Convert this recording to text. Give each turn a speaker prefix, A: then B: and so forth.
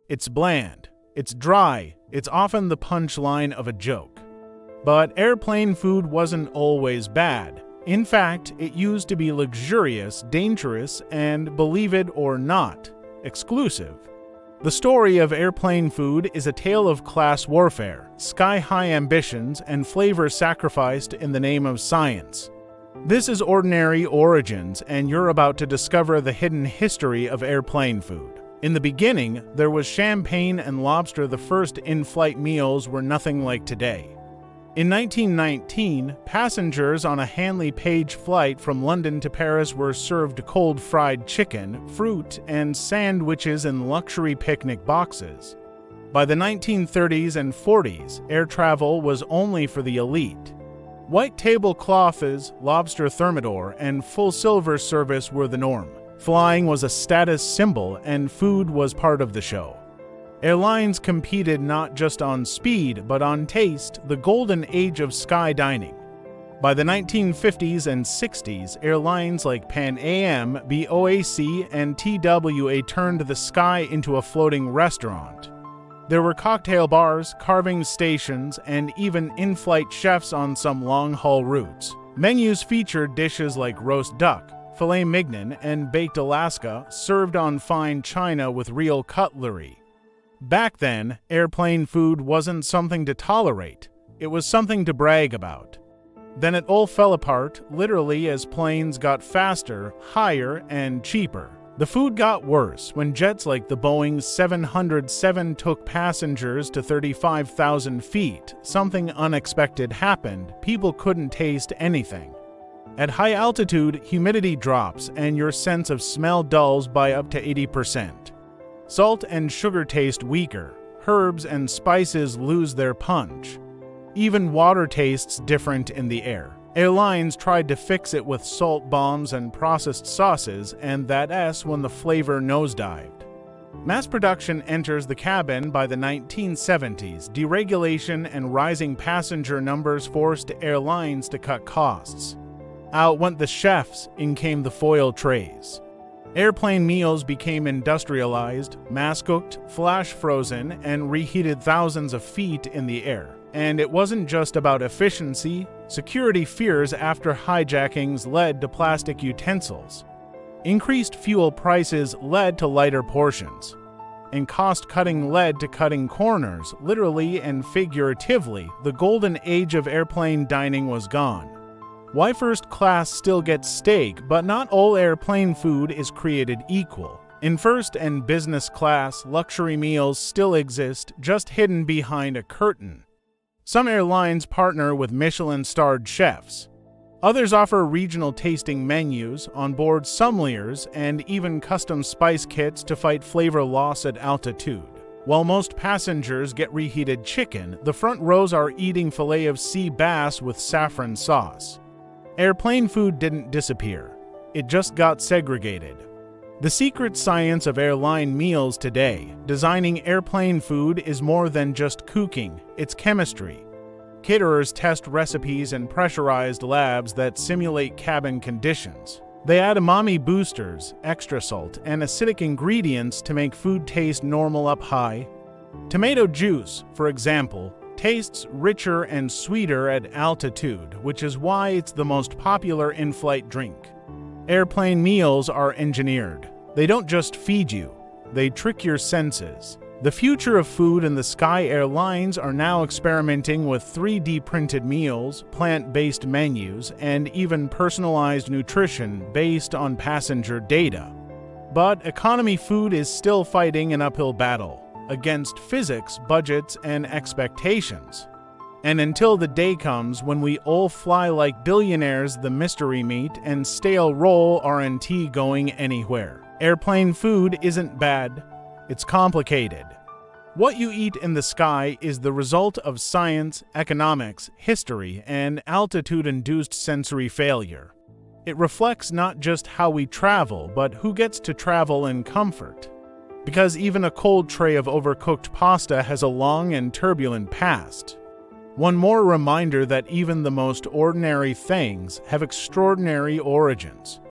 A: It's bland, it's dry, it's often the punchline of a joke. But airplane food wasn't always bad. In fact, it used to be luxurious, dangerous, and, believe it or not, exclusive. The story of airplane food is a tale of class warfare, sky-high ambitions, and flavor sacrificed in the name of science. This is Ordinary Origins, and you're about to discover the hidden history of airplane food. In the beginning, there was champagne and lobster. The first in-flight meals were nothing like today. In 1919, passengers on a Handley Page flight from London to Paris were served cold fried chicken, fruit, and sandwiches in luxury picnic boxes. By the 1930s and 40s, air travel was only for the elite. White tablecloths, lobster thermidor, and full silver service were the norm. Flying was a status symbol, and food was part of the show. Airlines competed not just on speed, but on taste, the golden age of sky dining. By the 1950s and 60s, airlines like Pan Am, BOAC, and TWA turned the sky into a floating restaurant. There were cocktail bars, carving stations, and even in-flight chefs on some long-haul routes. Menus featured dishes like roast duck, filet mignon, and baked Alaska, served on fine china with real cutlery. Back then, airplane food wasn't something to tolerate. It was something to brag about. Then it all fell apart, literally, as planes got faster, higher, and cheaper. The food got worse when jets like the Boeing 707 took passengers to 35,000 feet. Something unexpected happened. People couldn't taste anything. At high altitude, humidity drops and your sense of smell dulls by up to 80%. Salt and sugar taste weaker. Herbs and spices lose their punch. Even water tastes different in the air. Airlines tried to fix it with salt bombs and processed sauces, and that's when the flavor nosedived. Mass production enters the cabin by the 1970s. Deregulation and rising passenger numbers forced airlines to cut costs. Out went the chefs, in came the foil trays. Airplane meals became industrialized, mass-cooked, flash-frozen, and reheated thousands of feet in the air. And it wasn't just about efficiency. Security fears after hijackings led to plastic utensils. Increased fuel prices led to lighter portions. And cost-cutting led to cutting corners. Literally and figuratively, the golden age of airplane dining was gone. Why first class still gets steak, but not all airplane food is created equal. In first and business class, luxury meals still exist, just hidden behind a curtain. Some airlines partner with Michelin-starred chefs. Others offer regional tasting menus, onboard sommeliers, and even custom spice kits to fight flavor loss at altitude. While most passengers get reheated chicken, the front rows are eating filet of sea bass with saffron sauce. Airplane food didn't disappear. It just got segregated. The secret science of airline meals today, designing airplane food, is more than just cooking, it's chemistry. Caterers test recipes in pressurized labs that simulate cabin conditions. They add umami boosters, extra salt, and acidic ingredients to make food taste normal up high. Tomato juice, for example, tastes richer and sweeter at altitude, which is why it's the most popular in-flight drink. Airplane meals are engineered. They don't just feed you, they trick your senses. The future of food in the sky. Airlines are now experimenting with 3D printed meals, plant-based menus, and even personalized nutrition based on passenger data. But economy food is still fighting an uphill battle against physics, budgets, and expectations. And until the day comes when we all fly like billionaires, the mystery meat and stale roll aren't going anywhere. Airplane food isn't bad, it's complicated. What you eat in the sky is the result of science, economics, history, and altitude-induced sensory failure. It reflects not just how we travel, but who gets to travel in comfort. Because even a cold tray of overcooked pasta has a long and turbulent past. One more reminder that even the most ordinary things have extraordinary origins.